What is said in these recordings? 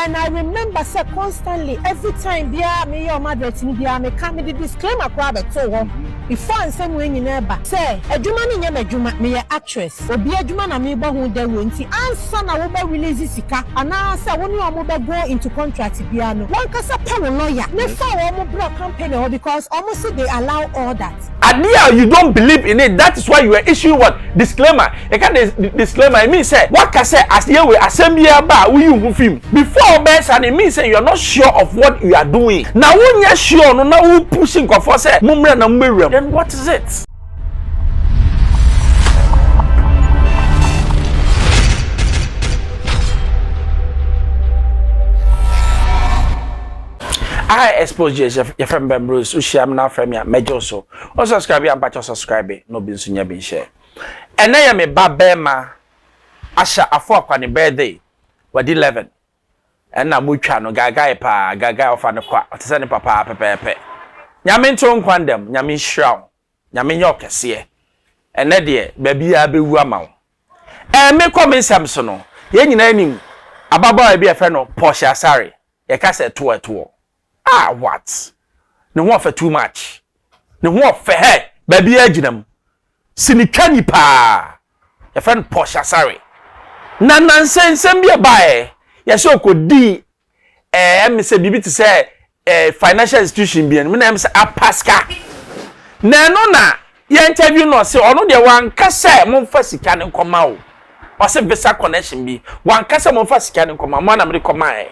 And I remember say constantly every time bia me your mother tin bia me come the disclaimer crab to ho before ansem we nyina ba say adwuma ni nyam adwuma me actress obi adwuma na me bo hu da wo nti ansa na wo ba release sika ana say wo ni omo ba go into contract bia no one kasa power lawyer ne fa wo mo bro campaign because almost say they allow all that. Adia, you don't believe in it. That is why you are issuing what disclaimer. You can't disclaimer. I mean, say what can say as you will assembly about we you film before best, and it means say you are not sure of what you are doing. Now when you are sure, no, now who pushing for say mumra na mumra. Then what is it? I expose your friend Bruce, Usham now from ya major so. Or subscribe and patch subscribe, no bin sunya bin share. And I am a babema Asha a fork on the birthday, what 11. And now Muchano, Gaga of an aqua, send papa pepe. Yamin tone quandem, Yamin shroud, Yamin York, see. And Eddie, baby, I be wamau. And me come in Samsono, yen name, a baba be a friend of Portis Asare, a cassette to a tour. Ah, what? No one for too much. No one for her, baby ejinam. Sinikani pa. Your friend Portis Asare. Nonsense, send me a buy. Yes, you could di. Me say bibi to say financial institution be. Me name say Apaska. Na no na. Ye interview no say ono de wan kasa mo fa sika ne nkoma o. O say visa connection bi. Wan kasa mo fa sika ne nkoma. Mo na me koma e.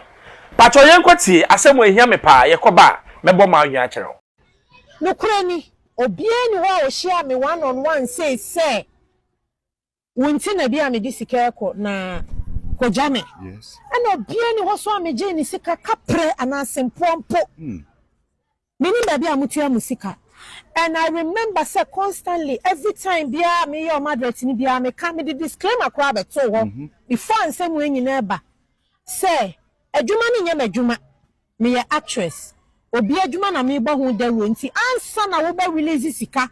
Pacho yenkwati asemo ehia me pa yekoba mebo ma anwa akere no kurani obie ni ho a ohia me one on one say wonti na bia me disika ekọ na kojame yes and obie ni ho so ameje ni sika kapre anasempoampo mini ba bia mutua musika. And I remember say constantly every time bia me your mother tin bia me come the disclaimer crab to ho before ansem we nyina ba say adwuma ni nyam adwuma me ya actress obi adwuma na me bo hu da wo nti ansa na wo ba release sika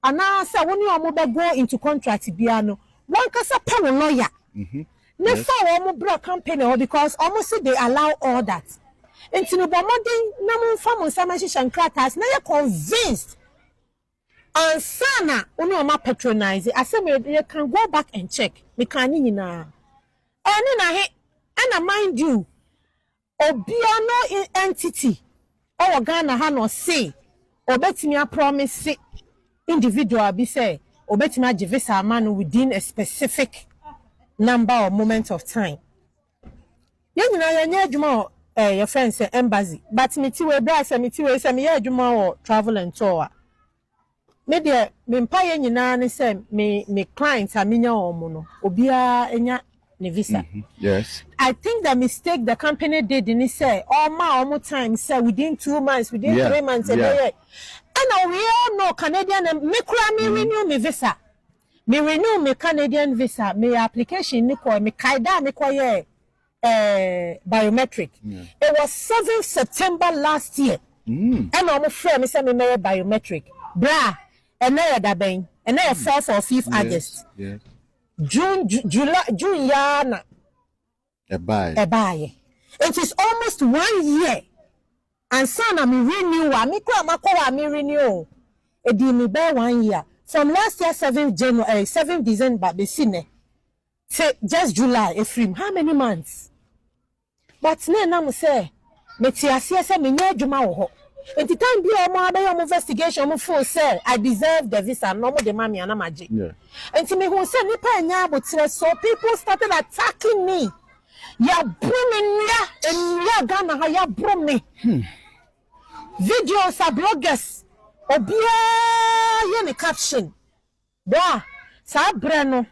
ana say woni omo ba go into contract bia no one kasa power lawyer ne fa wo mo bro campaign because almost they allow all that nti no bo modern na mo fa mo sama hihyan kratas na ye convinced ansa na woni omo patronize asem you can go back and check me kan ni nyina ene na he and mind you Obiano entity or Ghana ha no say obetimi a promise individual be say obetimi a visa man within a specific number or moment of time. Yen na yen adwuma your friend say embassy but me ti we bra say me ti we say me adwuma or travel and tour. Me de me mpa yen nyina ne say me clients a menya omo no obia enya ne visa. Yes. I think the mistake the company did in say all time say within 2 months, within 3 months, and we all know Canadian me renew me visa. Me renew me Canadian visa, me application me kaida me biometric. It was 7th September last year. And I'm friend me say me biometric. Bra, and now that bang, and now 4th or 5th August. Yes. June yana Ebaye. It is almost 1 year. And son me renew me kwa me renew. E di me be 1 year. From last year 7th December be sine. Say just July efrim. How many months? But na mo say me ti ase say me nya adwuma wo ho. Enti time bi o mo abe investigation mo fo say I deserve the visa no mo de ma me anamaje. Yeah. Enti me hu say nipa anya abotre so people started attacking me. Ya brumi ya Ghana ha ya brumi. Videos are bloggers. Obia ye ne caption. Bra sa breno.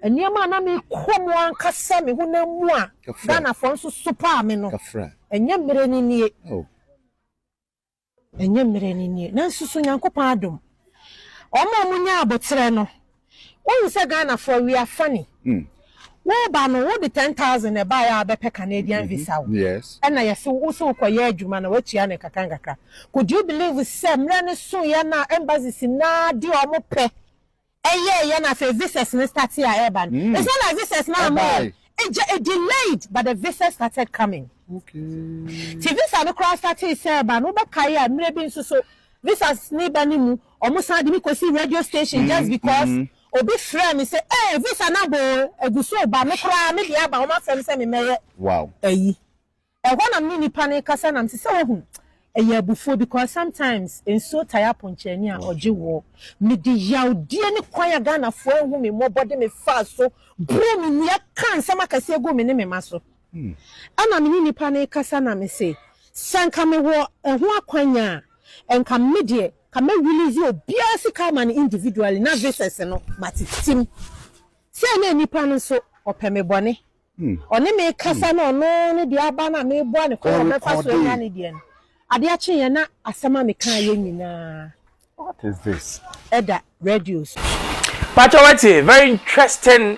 Enyama na me komo ankasa me hu na mu a Ghana fo nso super me no. Kafra. Enya mere ni nie. Oh. Enye mere ni nie na nsusu nyankopon adom omo nya abotre no won say Ghana for we are funny wo ba no wo de 10,000 e ba ya be Canadian visa wo yes and na yesi wo so koye adwuma na watua ne kakangaka could you believe say mra ne so ya na embassy na di omo pe eye ye na fe visas ne start ya eba it's not like visas na mo it delayed, but the visa started coming. Okay. The visa no cross started say, but no bakaya maybe so visas neighbor nimu almost had me go see radio station just because obi friend me say, hey, visa na bo eguso ba no cry me dia ba o ma friend say me meye. Wow. Eyi. E ho na me ni panic kasa na me say ho. Eye before because sometimes in so tire poncheni a oje wo me di yawdie ne kwan aga na fo ehu me mo body me fa so bro me nia kan sama kase ego me ne me maso ana me ni panic kasa na me say sanka me wo ehu akwanya enka me de ka me release obia sika man individually na versus no matitim say na nipa no so opeme bone one me kasa no no ne dia ba na me bo ne ko me fa so nya ne dia Adiachi yana asama me kan ye nyina. What is this? Eda radios. Pachawati, very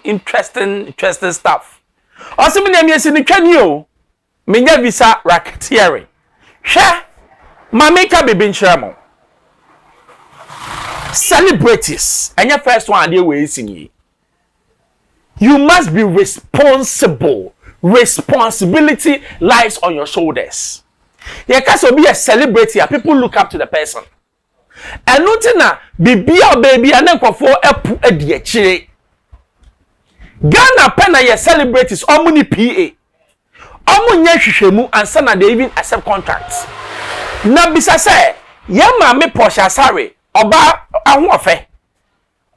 interesting stuff. Also me name yesi ni twani o. Menya visa racketeering. Hwe ma make baby nchiramo. Celebrities. Anya first one ade we sini. You must be responsible. Responsibility lies on your shoulders. You can't be a celebrity. People look up to the person. And nothing na bibia baby and then for epu ediechire. Ghana pena ye celebrities omuni PA. Omunye hwehwemu ansa na they even accept contracts. Na bisa say ye ma me Portis Asare oba ahofe.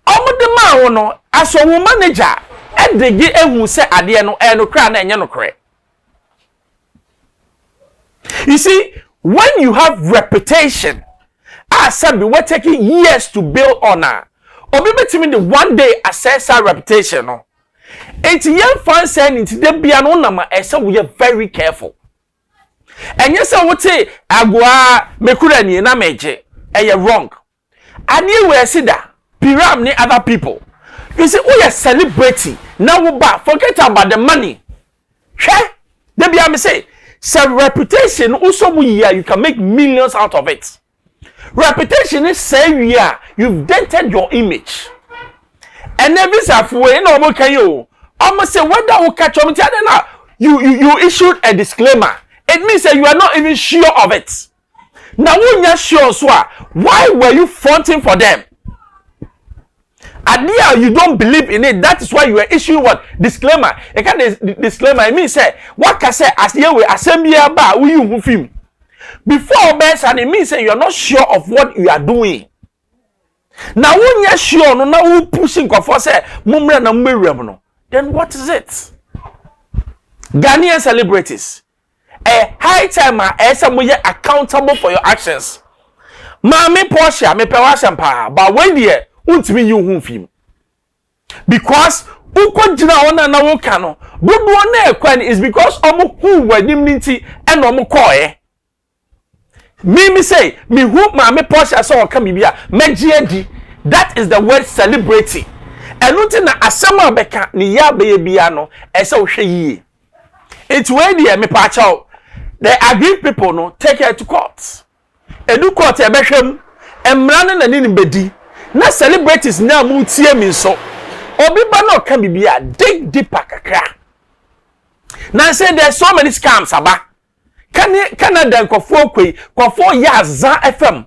Omude ma wo no aso wo manager edege ehu se ade no e no kra na enye no kre. You see, when you have reputation, we're taking years to build honor. Or maybe the one day assess our reputation. No, it's young fans saying into the piano number, and so we are very careful. And yes, I would say, Agua Mekurani na meje, and you're wrong. And you will see that Piram ni other people. You see, we are celebrating now. We forget about the money. Sure, they be able say. So reputation also you can make millions out of it. Reputation is say you've dented your image. And every way no can you almost say whether we catch on you issued a disclaimer. It means that you are not even sure of it. Now when you're sure, so why were you fronting for them? Idea you don't believe in it. That is why you are issuing what disclaimer. You can't disclaimer. I mean say what can say as you will assembly about who you film before best, and it means say you are not sure of what you are doing. Now when you are sure, no now who pushing for say mumra na no. Then what is it? Ghanaian celebrities, a high timer, someone accountable for your actions. Mami Portia, me pewashampa, but when the untimi you hu film because ukojina ona na wo kano bubu na ekwan is because omo hu wadim nti and omo koe me say me hu ma me Portia so o ka bibia megie di. That is the word celebrity. Enuti na asema beka ni ya be bia no ese wo hwe yie it wey dey me pa chaw the agreed people no take her to court edu court e behwem emra na ni bedi na celebrities na mu tie mi so obi ba no ka bibia dig deeper kakra na say there's so many scams aba Canada nkofo yaza FM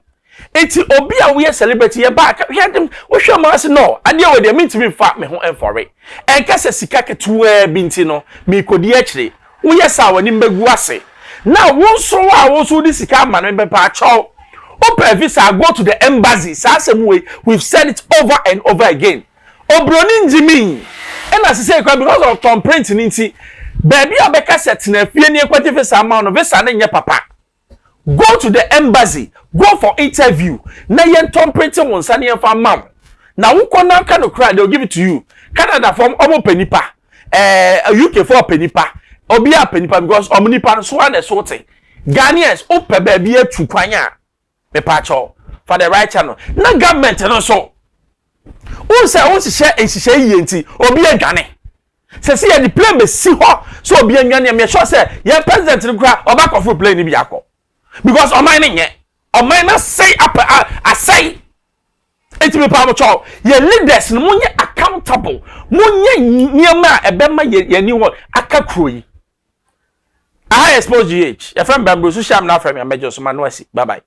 eti obi a we celebrity ye ba hwe dem wo hwe ma se no ade we dey meet me fa me ho enfore enka se sika ketuwa bi nti no me kodi akire wo ye sa wani mbegu ase na wo so di sika ma no be pa chaw open visa, go to the embassy. We've said it over and over again. Obroni njimi. And as I say, because of Tom Prince Ninti, baby, I beka set in a few near quantity visa amount of visa and your papa. Go to the embassy, go for interview. Na yen Tom Prince won sani en fa mam. Na wo kona kind of cry, they'll give it to you. Canada from omo penipa. UK for penipa. Obia penipa because omnipa so and sorting. Ghanaians, ope baby to kwanya. Me pacho for the right channel. Na government no so. Who share yenti obi adwane. Se se ye the plane be si ho so obi anwane me sure say ye president no kra oba kofo plane ni bi akọ. Because o mine nye. O mine na say up I say enti me pa mo cho ye leaders no munye accountable munye nyema ebema ye ni ho aka kuro yi I expose GH. Your friend Bambro, so sham now from your major so manuasi. Bye bye.